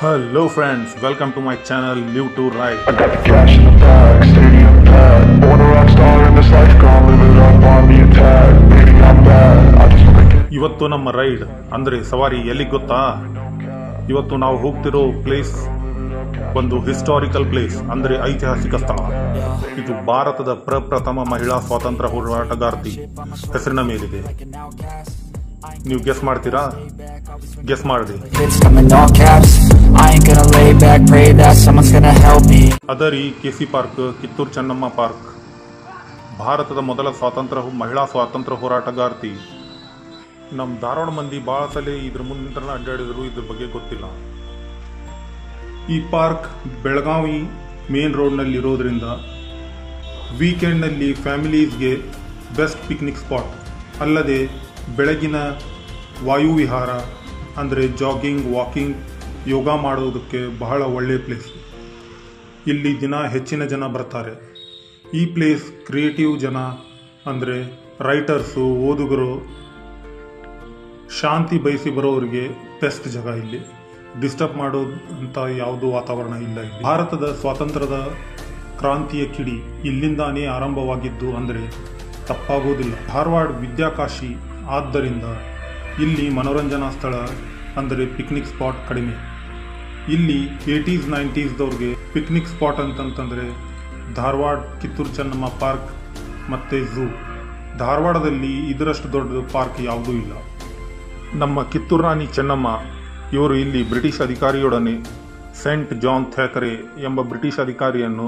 Hello friends, welcome to my channel Live to Ride. I got the cash in the bag, stadium packed. Born a rock star in this life, gonna live it up on me a tag. Baby, I'm bad, I just wanna get. ಇವತ್ತು ನಮ್ಮ ride ಅಂದ್ರೆ ಸವಾರಿ ಎಲ್ಲಿಗೆ ಗೊತ್ತಾ? ಇವತ್ತು ನಾವು ಹೋಗ್ತಿರೋ place ಒಂದು historical place ಅಂದ್ರೆ ಐತಿಹಾಸಿಕ ಸ್ಥಳ. ಇದು ಭಾರತದ ಪ್ರಪ್ರಥಮ ಮಹಿಳಾ ಸ್ವಾತಂತ್ರ್ಯ ಹೋರಾಟಗಾರ್ತಿ ಹೆಸರಿನ ಮೇಲಿದೆ. ನೀವು ಗೆಸ್ ಮಾಡ್ತೀರಾ? ಗೆಸ್ ಮಾಡಿ. ಅದರಿ KC park, Kittur Chennamma park. ಭಾರತದ ಮೊದಲ ಮಹಿಳಾ ಸ್ವಾತಂತ್ರ್ಯ ಹೋರಾಟಗಾರ್ತಿ. ನಮ್ಮ ಧಾರವಾಡ ಮಂದಿ ಭಾಳ ಸಲ ಇದ್ರ ಮುಂದೆ ಅಡ್ಡಾಡಿದ್ರು, ಇದ್ರ ಬಗ್ಗೆ ಗೊತ್ತಿಲ್ಲ. ಈ ಪಾರ್ಕ್ ಬೆಳಗಾವಿ ಮೇನ್ ರೋಡ್ನಲ್ಲಿ ಇರೋದ್ರಿಂದ ವೀಕೆಂಡ್ನಲ್ಲಿ ಫ್ಯಾಮಿಲೀಸ್ಗೆ ಬೆಸ್ಟ್ ಪಿಕ್ನಿಕ್ ಸ್ಪಾಟ್. ಅಲ್ಲದೆ ಬೆಳಗಿನ ವಾಯುವಿಹಾರ ಅಂದರೆ ಜಾಗಿಂಗ್, ವಾಕಿಂಗ್, ಯೋಗ ಮಾಡೋದಕ್ಕೆ ಬಹಳ ಒಳ್ಳೆಯ ಪ್ಲೇಸ್. ಇಲ್ಲಿ ಹೆಚ್ಚಿನ ಜನ ಬರ್ತಾರೆ. ಈ ಪ್ಲೇಸ್ ಕ್ರಿಯೇಟಿವ್ ಜನ ಅಂದರೆ ರೈಟರ್ಸು, ಓದುಗರು, ಶಾಂತಿ ಬಯಸಿ ಬರೋರಿಗೆ ಬೆಸ್ಟ್ ಜಾಗ. ಇಲ್ಲಿ ಡಿಸ್ಟರ್ಬ್ ಮಾಡೋದಂತ ಯಾವುದೂ ವಾತಾವರಣ ಇಲ್ಲ. ಇಲ್ಲಿ ಭಾರತದ ಸ್ವಾತಂತ್ರ್ಯದ ಕ್ರಾಂತಿಯ ಕಿಡಿ ಇಲ್ಲಿಂದಾನೇ ಆರಂಭವಾಗಿದ್ದು ಅಂದರೆ ತಪ್ಪಾಗೋದಿಲ್ಲ. ಧಾರವಾಡ ವಿದ್ಯಾಕಾಶಿ ಆದ್ದರಿಂದ ಇಲ್ಲಿ ಮನೋರಂಜನಾ ಸ್ಥಳ ಅಂದರೆ ಪಿಕ್ನಿಕ್ ಸ್ಪಾಟ್ ಕಡಿಮೆ. ಇಲ್ಲಿ 80s 90s ಪಿಕ್ನಿಕ್ ಸ್ಪಾಟ್ ಅಂತಂತಂದರೆ ಧಾರವಾಡ ಕಿತ್ತೂರು ಚೆನ್ನಮ್ಮ ಪಾರ್ಕ್ ಮತ್ತು ಝೂ. ಧಾರವಾಡದಲ್ಲಿ ಇದರಷ್ಟು ದೊಡ್ಡ ಪಾರ್ಕ್ ಯಾವುದೂ ಇಲ್ಲ. ನಮ್ಮ ಕಿತ್ತೂರು ರಾಣಿ ಚೆನ್ನಮ್ಮ ಇವರು ಇಲ್ಲಿ ಬ್ರಿಟಿಷ್ ಅಧಿಕಾರಿಯೊಡನೆ ಸೆಂಟ್ ಜಾನ್ ಥ್ಯಾಕರೆ ಎಂಬ ಬ್ರಿಟಿಷ್ ಅಧಿಕಾರಿಯನ್ನು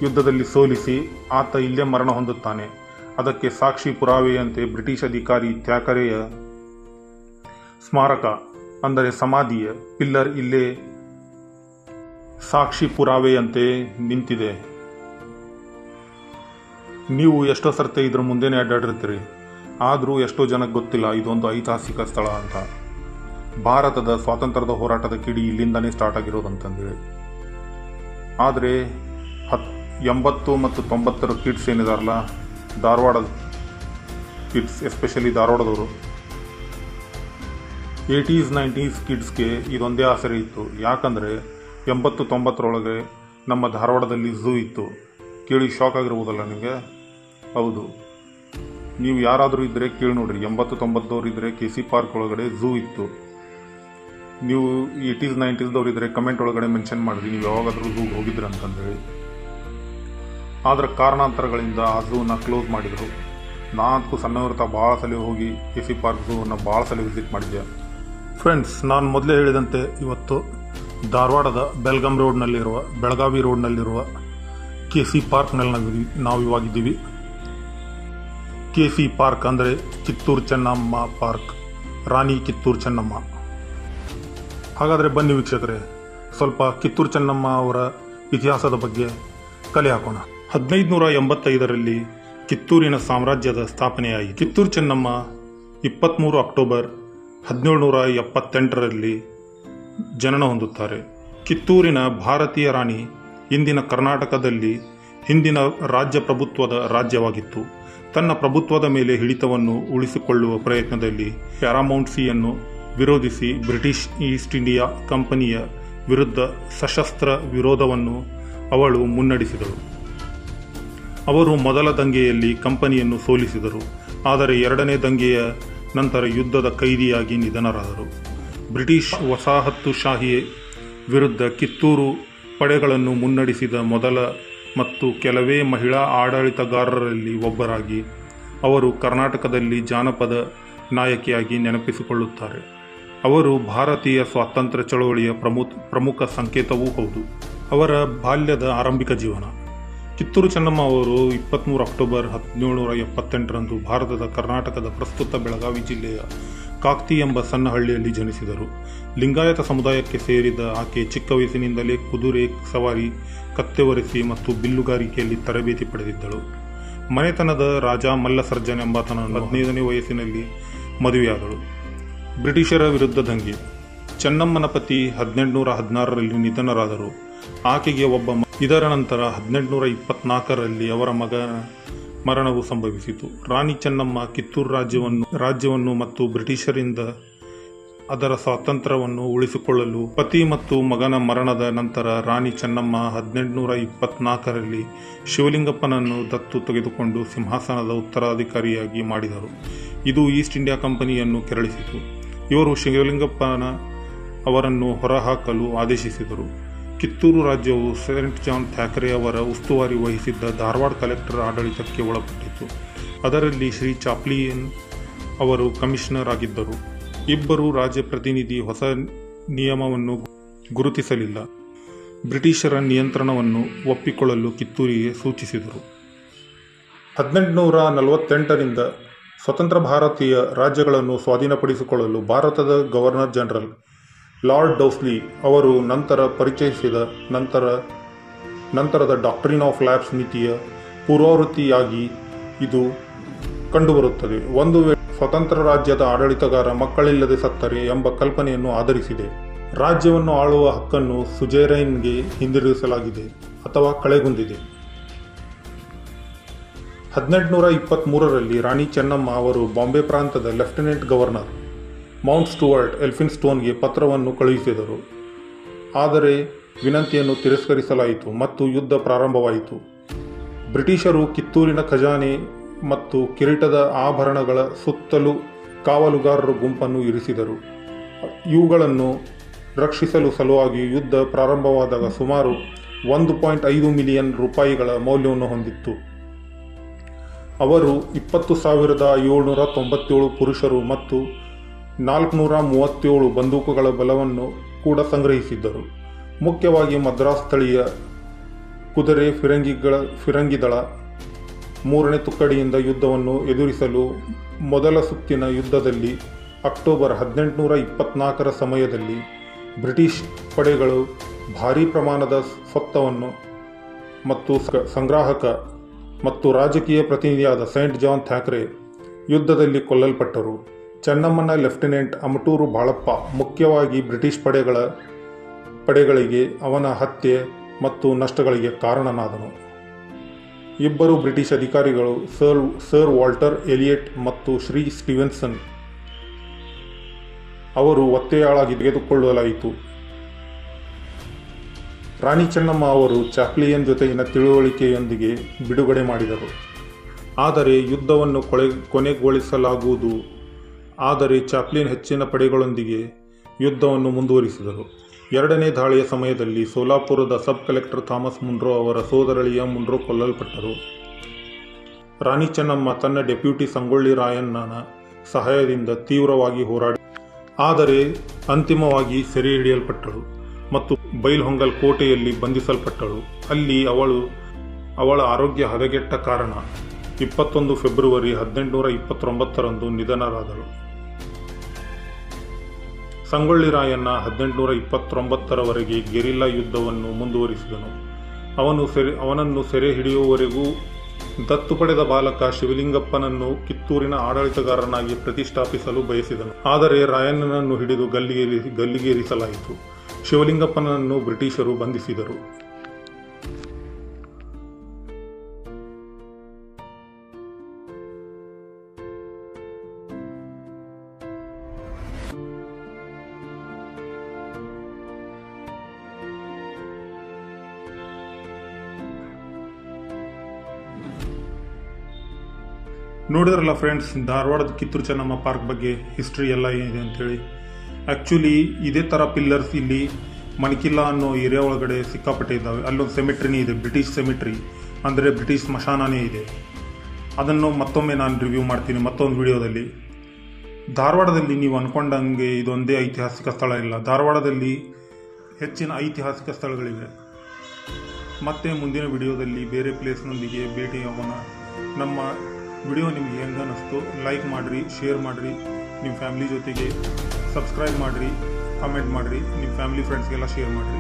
ಯುದ್ಧದಲ್ಲಿ ಸೋಲಿಸಿ ಆತ ಇಲ್ಲೇ ಮರಣ ಹೊಂದುತ್ತಾನೆ. ಅದಕ್ಕೆ ಸಾಕ್ಷಿ ಪುರಾವೆಯಂತೆ ಬ್ರಿಟಿಷ್ ಅಧಿಕಾರಿ ಥ್ಯಾಕರೆಯ ಸ್ಮಾರಕ ಅಂದರೆ ಸಮಾಧಿಯ ಪಿಲ್ಲರ್ ಇಲ್ಲೇ ಸಾಕ್ಷಿ ಪುರಾವೆಯಂತೆ ನಿಂತಿದೆ. ನೀವು ಎಷ್ಟೋ ಸರ್ತೆ ಇದ್ರ ಮುಂದೆನೇ ಅಡ್ಡಾಡಿರ್ತೀರಿ, ಆದರೂ ಎಷ್ಟೋ ಜನಕ್ಕೆ ಗೊತ್ತಿಲ್ಲ ಇದೊಂದು ಐತಿಹಾಸಿಕ ಸ್ಥಳ ಅಂತ. ಭಾರತದ ಸ್ವಾತಂತ್ರ್ಯದ ಹೋರಾಟದ ಕಿಡಿ ಇಲ್ಲಿಂದನೇ ಸ್ಟಾರ್ಟ್ ಆಗಿರೋದಂತಂದೇಳಿ. ಆದರೆ 80 ಮತ್ತು 90ರ ಕಿಡ್ಸ್ ಏನಿದಾರಲ್ಲ, ಧಾರವಾಡದ ಕಿಡ್ಸ್, ಎಸ್ಪೆಷಲಿ ಧಾರವಾಡದವರು, 80s 90s ಕಿಡ್ಸ್ಗೆ ಇದೊಂದೇ ಆಸರೆ ಇತ್ತು. ಯಾಕಂದರೆ 80 90ರೊಳಗೆ ನಮ್ಮ ಧಾರವಾಡದಲ್ಲಿ ಝೂ ಇತ್ತು. ಕೇಳಿ ಶಾಕ್ ಆಗಿರ್ಬೋದಲ್ಲ ನಿಮಗೆ? ಹೌದು, ನೀವು ಯಾರಾದರೂ ಇದ್ದರೆ ಕೇಳಿ ನೋಡ್ರಿ. 80 90ದವ್ರು ಇದ್ದರೆ ಕೆಸಿ ಪಾರ್ಕ್ ಒಳಗಡೆ ಝೂ ಇತ್ತು. ನೀವು 80s 90sದವ್ರು ಇದ್ದರೆ ಕಮೆಂಟ್ ಒಳಗಡೆ ಮೆನ್ಷನ್ ಮಾಡಿರಿ ನೀವು ಯಾವಾಗಾದರೂ ಝೂಗೆ ಹೋಗಿದ್ರಿ ಅಂತಂದೇಳಿ. ಆದರೆ ಕಾರಣಾಂತರಗಳಿಂದ ಆ ಝೂನ ಕ್ಲೋಸ್ ಮಾಡಿದರು. ನಾಲ್ಕು ಸಣ್ಣವರ್ತಾ ಭಾಳ ಸಲ ಹೋಗಿ ಕೆಸಿ ಪಾರ್ಕ್ ಝೂನ ಭಾಳ ಸಲ ವಿಸಿಟ್ ಮಾಡಿದ್ದೆ. ಫ್ರೆಂಡ್ಸ್, ನಾನು ಮೊದಲೇ ಹೇಳಿದಂತೆ ಇವತ್ತು ಧಾರವಾಡದ ಬೆಳಗಾವಿ ರೋಡ್ನಲ್ಲಿರುವ ಕೆಸಿ ಪಾರ್ಕ್ನಲ್ಲಿ ನಾವು ಇವಾಗಿದ್ದೀವಿ. ಕೆಸಿ ಪಾರ್ಕ್ ಅಂದರೆ ಕಿತ್ತೂರು ಚೆನ್ನಮ್ಮ ಪಾರ್ಕ್, ರಾಣಿ ಕಿತ್ತೂರು ಚೆನ್ನಮ್ಮ. ಹಾಗಾದರೆ ಬನ್ನಿ ವೀಕ್ಷಕರೇ, ಸ್ವಲ್ಪ ಕಿತ್ತೂರು ಚೆನ್ನಮ್ಮ ಅವರ ಇತಿಹಾಸದ ಬಗ್ಗೆ ಕಲೆ ಹಾಕೋಣ. 1585ರಲ್ಲಿ ಕಿತ್ತೂರಿನ ಸಾಮ್ರಾಜ್ಯದ ಸ್ಥಾಪನೆಯಾಯಿತು. ಕಿತ್ತೂರು ಚೆನ್ನಮ್ಮ 23 ಅಕ್ಟೋಬರ್ 1778ರಲ್ಲಿ ಜನನ ಹೊಂದುತ್ತಾರೆ. ಕಿತ್ತೂರಿನ ಭಾರತೀಯ ರಾಣಿ ಇಂದಿನ ಕರ್ನಾಟಕದಲ್ಲಿ ಹಿಂದಿನ ರಾಜ್ಯ ಪ್ರಭುತ್ವದ ರಾಜ್ಯವಾಗಿತ್ತು. ತನ್ನ ಪ್ರಭುತ್ವದ ಮೇಲೆ ಹಿಡಿತವನ್ನು ಉಳಿಸಿಕೊಳ್ಳುವ ಪ್ರಯತ್ನದಲ್ಲಿ ಪ್ಯಾರಾಮೌಂಟ್ಸಿಯನ್ನು ವಿರೋಧಿಸಿ ಬ್ರಿಟಿಷ್ ಈಸ್ಟ್ ಇಂಡಿಯಾ ಕಂಪನಿಯ ವಿರುದ್ಧ ಸಶಸ್ತ್ರ ವಿರೋಧವನ್ನು ಅವಳು ಮುನ್ನಡೆಸಿದಳು. ಅವರು ಮೊದಲ ದಂಗೆಯಲ್ಲಿ ಕಂಪನಿಯನ್ನು ಸೋಲಿಸಿದರು, ಆದರೆ ಎರಡನೇ ದಂಗೆಯ ನಂತರ ಯುದ್ಧದ ಕೈದಿಯಾಗಿ ನಿಧನರಾದರು. ಬ್ರಿಟಿಷ್ ವಸಾಹತುಶಾಹಿ ವಿರುದ್ಧ ಕಿತ್ತೂರು ಪಡೆಗಳನ್ನು ಮುನ್ನಡೆಸಿದ ಮೊದಲ ಮತ್ತು ಕೆಲವೇ ಮಹಿಳಾ ಆಡಳಿತಗಾರರಲ್ಲಿ ಒಬ್ಬರಾಗಿ ಅವರು ಕರ್ನಾಟಕದಲ್ಲಿ ಜಾನಪದ ನಾಯಕಿಯಾಗಿ ನೆನಪಿಸಿಕೊಳ್ಳುತ್ತಾರೆ. ಅವರು ಭಾರತೀಯ ಸ್ವಾತಂತ್ರ್ಯ ಚಳವಳಿಯ ಪ್ರಮುಖ ಸಂಕೇತವೂ ಹೌದು. ಅವರ ಬಾಲ್ಯದ ಆರಂಭಿಕ ಜೀವನ. ಕಿತ್ತೂರು ಚೆನ್ನಮ್ಮ ಅವರು 23 ಅಕ್ಟೋಬರ್ 1778ರಂದು ಭಾರತದ ಕರ್ನಾಟಕದ ಪ್ರಸ್ತುತ ಬೆಳಗಾವಿ ಜಿಲ್ಲೆಯ ಕಾಕ್ತಿ ಎಂಬ ಸಣ್ಣ ಹಳ್ಳಿಯಲ್ಲಿ ಜನಿಸಿದರು. ಲಿಂಗಾಯತ ಸಮುದಾಯಕ್ಕೆ ಸೇರಿದ ಆಕೆ ಚಿಕ್ಕ ವಯಸ್ಸಿನಿಂದಲೇ ಕುದುರೆ ಸವಾರಿ, ಕತ್ತೆ ಒರೆಸಿ ಮತ್ತು ಬಿಲ್ಲುಗಾರಿಕೆಯಲ್ಲಿ ತರಬೇತಿ ಪಡೆದಿದ್ದಳು. ಮನೆತನದ ರಾಜ ಮಲ್ಲಸರ್ಜನ್ ಎಂಬಾತನನ್ನು 15ನೇ ವಯಸ್ಸಿನಲ್ಲಿ ಮದುವೆಯಾದಳು. ಬ್ರಿಟಿಷರ ವಿರುದ್ಧ ದಂಗೆ. ಚೆನ್ನಮ್ಮನ ಪತಿ 1816ರಲ್ಲಿ ನಿಧನರಾದರು. ಆಕೆಗೆ ಒಬ್ಬ ಇದರ ನಂತರ 1824ರಲ್ಲಿ ಅವರ ಮಗನ ಮರಣವು ಸಂಭವಿಸಿತು. ರಾಣಿ ಚೆನ್ನಮ್ಮ ಕಿತ್ತೂರು ರಾಜ್ಯವನ್ನು ಮತ್ತು ಬ್ರಿಟಿಷರಿಂದ ಅದರ ಸ್ವಾತಂತ್ರ್ಯವನ್ನು ಉಳಿಸಿಕೊಳ್ಳಲು ಪತಿ ಮತ್ತು ಮಗನ ಮರಣದ ನಂತರ ರಾಣಿ ಚೆನ್ನಮ್ಮ 1824ರಲ್ಲಿ ಶಿವಲಿಂಗಪ್ಪನನ್ನು ದತ್ತು ತೆಗೆದುಕೊಂಡು ಸಿಂಹಾಸನದ ಉತ್ತರಾಧಿಕಾರಿಯಾಗಿ ಮಾಡಿದರು. ಇದು ಈಸ್ಟ್ ಇಂಡಿಯಾ ಕಂಪನಿಯನ್ನು ಕೆರಳಿಸಿತು. ಇವರು ಶಿವಲಿಂಗಪ್ಪನ ಅವರನ್ನು ಹೊರಹಾಕಲು ಆದೇಶಿಸಿದರು. ಕಿತ್ತೂರು ರಾಜ್ಯವು ಸೇಂಟ್ ಜಾನ್ ಥ್ಯಾಕರೆ ಅವರ ಉಸ್ತುವಾರಿ ವಹಿಸಿದ್ದ ಧಾರವಾಡ ಕಲೆಕ್ಟರ್ ಆಡಳಿತಕ್ಕೆ ಒಳಪಟ್ಟಿತು. ಅದರಲ್ಲಿ ಶ್ರೀ ಚಾಪ್ಲಿನ್ ಅವರು ಕಮಿಷನರ್ ಆಗಿದ್ದರು. ಇಬ್ಬರು ರಾಜ್ಯ ಪ್ರತಿನಿಧಿ ಹೊಸ ನಿಯಮವನ್ನು ಗುರುತಿಸಲಿಲ್ಲ. ಬ್ರಿಟಿಷರ ನಿಯಂತ್ರಣವನ್ನು ಒಪ್ಪಿಕೊಳ್ಳಲು ಕಿತ್ತೂರಿಗೆ ಸೂಚಿಸಿದರು. 1848ರಿಂದ ಸ್ವತಂತ್ರ ಭಾರತೀಯ ರಾಜ್ಯಗಳನ್ನು ಸ್ವಾಧೀನಪಡಿಸಿಕೊಳ್ಳಲು ಭಾರತದ ಗವರ್ನರ್ ಜನರಲ್ ಲಾರ್ಡ್ ಡೌಸ್ಲಿ ಅವರು ನಂತರ ಪರಿಚಯಿಸಿದ ನಂತರದ ಡಾಕ್ಟ್ರಿನ್ ಆಫ್ ಲ್ಯಾಬ್ಸ್ ನೀತಿಯ ಪೂರ್ವವೃತ್ತಿಯಾಗಿ ಇದು ಕಂಡುಬರುತ್ತದೆ. ಒಂದು ವೇಳೆ ಸ್ವತಂತ್ರ ರಾಜ್ಯದ ಆಡಳಿತಗಾರ ಮಕ್ಕಳಿಲ್ಲದೆ ಸತ್ತರೆ ಎಂಬ ಕಲ್ಪನೆಯನ್ನು ಆಧರಿಸಿದೆ. ರಾಜ್ಯವನ್ನು ಆಳುವ ಹಕ್ಕನ್ನು ಸುಜೇರೈನ್ಗೆ ಹಿಂದಿರುಗಿಸಲಾಗಿದೆ ಅಥವಾ ಕಳೆಗುಂದಿದೆ. 1823ರಲ್ಲಿ ರಾಣಿ ಚೆನ್ನಮ್ಮ ಅವರು ಬಾಂಬೆ ಪ್ರಾಂತದ ಲೆಫ್ಟಿನೆಂಟ್ ಗವರ್ನರ್ ಮೌಂಟ್ ಸ್ಟುವರ್ಟ್ ಎಲ್ಫಿನ್ಸ್ಟೋನ್ಗೆ ಪತ್ರವನ್ನು ಕಳುಹಿಸಿದರು. ಆದರೆ ವಿನಂತಿಯನ್ನು ತಿರಸ್ಕರಿಸಲಾಯಿತು ಮತ್ತು ಯುದ್ಧ ಪ್ರಾರಂಭವಾಯಿತು. ಬ್ರಿಟಿಷರು ಕಿತ್ತೂರಿನ ಖಜಾನೆ ಮತ್ತು ಕಿರೀಟದ ಆಭರಣಗಳ ಸುತ್ತಲೂ ಕಾವಲುಗಾರರ ಗುಂಪನ್ನು ಇರಿಸಿದರು. ಇವುಗಳನ್ನು ರಕ್ಷಿಸಲು ಸಲುವಾಗಿ ಯುದ್ಧ ಪ್ರಾರಂಭವಾದಾಗ ಸುಮಾರು 1.5 ಮಿಲಿಯನ್ ರೂಪಾಯಿಗಳ ಮೌಲ್ಯವನ್ನು ಹೊಂದಿತ್ತು. ಅವರು 20,797 ಪುರುಷರು ಮತ್ತು 437 ಬಂದೂಕುಗಳ ಬಲವನ್ನು ಕೂಡ ಸಂಗ್ರಹಿಸಿದ್ದರು. ಮುಖ್ಯವಾಗಿ ಮದ್ರಾಸ್ ಸ್ಥಳೀಯ ಕುದುರೆ ಫಿರಂಗಿ ದಳ 3ನೇ ತುಕಡಿಯಿಂದ ಯುದ್ಧವನ್ನು ಎದುರಿಸಲು ಮೊದಲ ಸುತ್ತಿನ ಯುದ್ಧದಲ್ಲಿ ಅಕ್ಟೋಬರ್ 1824ರ ಸಮಯದಲ್ಲಿ ಬ್ರಿಟಿಷ್ ಪಡೆಗಳು ಭಾರೀ ಪ್ರಮಾಣದ ಸ್ವತ್ತವನ್ನು ಮತ್ತು ಸಂಗ್ರಾಹಕ ಮತ್ತು ರಾಜಕೀಯ ಪ್ರತಿನಿಧಿಯಾದ ಸೇಂಟ್ ಜಾನ್ ಥ್ಯಾಕರೆ ಯುದ್ಧದಲ್ಲಿ ಕೊಲ್ಲಲ್ಪಟ್ಟರು. ಚೆನ್ನಮ್ಮನ ಲೆಫ್ಟಿನೆಂಟ್ ಅಮಟೂರು ಬಾಳಪ್ಪ ಮುಖ್ಯವಾಗಿ ಬ್ರಿಟಿಷ್ ಪಡೆಗಳಿಗೆ ಅವನ ಹತ್ಯೆ ಮತ್ತು ನಷ್ಟಗಳಿಗೆ ಕಾರಣನಾದನು. ಇಬ್ಬರು ಬ್ರಿಟಿಷ್ ಅಧಿಕಾರಿಗಳು ಸರ್ ವಾಲ್ಟರ್ ಎಲಿಯಟ್ ಮತ್ತು ಶ್ರೀ ಸ್ಟೀವೆನ್ಸನ್ ಅವರು ಒತ್ತೆಯಾಳಾಗಿ ತೆಗೆದುಕೊಳ್ಳಲಾಯಿತು. ರಾಣಿ ಚೆನ್ನಮ್ಮ ಅವರು ಚಾಪ್ಲಿಯನ್ ಜೊತೆಗಿನ ತಿಳುವಳಿಕೆಯೊಂದಿಗೆ ಬಿಡುಗಡೆ ಮಾಡಿದರು. ಆದರೆ ಯುದ್ಧವನ್ನು ಕೊನೆಗೊಳಿಸಲಾಗುವುದು. ಆದರೆ ಚಾಪ್ಲಿನ್ ಹೆಚ್ಚಿನ ಪಡೆಗಳೊಂದಿಗೆ ಯುದ್ಧವನ್ನು ಮುಂದುವರಿಸಿದರು. ಎರಡನೇ ದಾಳಿಯ ಸಮಯದಲ್ಲಿ ಸೋಲಾಪುರದ ಸಬ್ ಕಲೆಕ್ಟರ್ ಥಾಮಸ್ ಮುನ್ರೋ ಅವರ ಸೋದರಳಿಯ ಮುನ್ರೋ ಕೊಲ್ಲಲ್ಪಟ್ಟರು. ರಾಣಿ ಚೆನ್ನಮ್ಮ ತನ್ನ ಡೆಪ್ಯೂಟಿ ಸಂಗೊಳ್ಳಿ ರಾಯಣ್ಣನ ಸಹಾಯದಿಂದ ತೀವ್ರವಾಗಿ ಹೋರಾಡಿ ಆದರೆ ಅಂತಿಮವಾಗಿ ಸೆರೆ ಹಿಡಿಯಲ್ಪಟ್ಟಳು ಮತ್ತು ಬೈಲ್ಹೊಂಗಲ್ ಕೋಟೆಯಲ್ಲಿ ಬಂಧಿಸಲ್ಪಟ್ಟಳು. ಅಲ್ಲಿ ಅವಳ ಆರೋಗ್ಯ ಹದಗೆಟ್ಟ ಕಾರಣ 21 ಫೆಬ್ರವರಿ 1829ರಂದು ನಿಧನರಾದಳು. ಸಂಗೊಳ್ಳಿ ರಾಯಣ್ಣ 1829ರವರೆಗೆ ಗೆರಿಲ್ಲಾ ಯುದ್ಧವನ್ನು ಮುಂದುವರಿಸಿದನು. ಅವನನ್ನು ಸೆರೆ ಹಿಡಿಯುವವರೆಗೂ ದತ್ತು ಪಡೆದ ಬಾಲಕ ಶಿವಲಿಂಗಪ್ಪನನ್ನು ಕಿತ್ತೂರಿನ ಆಡಳಿತಗಾರನಾಗಿ ಪ್ರತಿಷ್ಠಾಪಿಸಲು ಬಯಸಿದನು. ಆದರೆ ರಾಯಣ್ಣನನ್ನು ಹಿಡಿದು ಗಲ್ಲಿಗೇರಿಸಲಾಯಿತು. ಶಿವಲಿಂಗಪ್ಪನನ್ನು ಬ್ರಿಟಿಷರು ಬಂಧಿಸಿದರು. ನೋಡಿದ್ರಲ್ಲ ಫ್ರೆಂಡ್ಸ್, ಧಾರವಾಡದ ಕಿತ್ತೂರು ಚೆನ್ನಮ್ಮ ಪಾರ್ಕ್ ಬಗ್ಗೆ ಹಿಸ್ಟ್ರಿ ಎಲ್ಲ ಏನಿದೆ ಅಂತೇಳಿ. ಆ್ಯಕ್ಚುಲಿ ಇದೇ ಥರ ಪಿಲ್ಲರ್ಸ್ ಇಲ್ಲಿ ಮಣಿಕಿಲ್ಲ ಅನ್ನೋ ಏರಿಯಾ ಒಳಗಡೆ ಸಿಕ್ಕಾಪಟ್ಟೆ ಇದ್ದಾವೆ. ಅಲ್ಲೊಂದು ಸೆಮಿಟ್ರಿನೇ ಇದೆ, ಬ್ರಿಟಿಷ್ ಸೆಮಿಟ್ರಿ, ಅಂದರೆ ಬ್ರಿಟಿಷ್ ಸ್ಮಶಾನನೇ ಇದೆ. ಅದನ್ನು ಮತ್ತೊಮ್ಮೆ ನಾನು ರಿವ್ಯೂ ಮಾಡ್ತೀನಿ ಮತ್ತೊಂದು ವಿಡಿಯೋದಲ್ಲಿ. ಧಾರವಾಡದಲ್ಲಿ ನೀವು ಅಂದ್ಕೊಂಡಂಗೆ ಇದೊಂದೇ ಐತಿಹಾಸಿಕ ಸ್ಥಳ ಇಲ್ಲ. ಧಾರವಾಡದಲ್ಲಿ ಹೆಚ್ಚಿನ ಐತಿಹಾಸಿಕ ಸ್ಥಳಗಳಿವೆ. ಮತ್ತೆ ಮುಂದಿನ ವಿಡಿಯೋದಲ್ಲಿ ಬೇರೆ ಪ್ಲೇಸ್ನೊಂದಿಗೆ ಭೇಟಿಯಾಗೋಣ. ನಮ್ಮ ವಿಡಿಯೋ ನಿಮ್ಗೆ ಹೆಂಗೆ ಅನ್ನಿಸ್ತು ಲೈಕ್ ಮಾಡಿರಿ, ಶೇರ್ ಮಾಡಿರಿ, ನಿಮ್ಮ ಫ್ಯಾಮಿಲಿ ಜೊತೆಗೆ ಸಬ್ಸ್ಕ್ರೈಬ್ ಮಾಡಿರಿ, ಕಮೆಂಟ್ ಮಾಡಿರಿ, ನಿಮ್ಮ ಫ್ಯಾಮಿಲಿ ಫ್ರೆಂಡ್ಸ್ಗೆಲ್ಲ ಶೇರ್ ಮಾಡಿರಿ.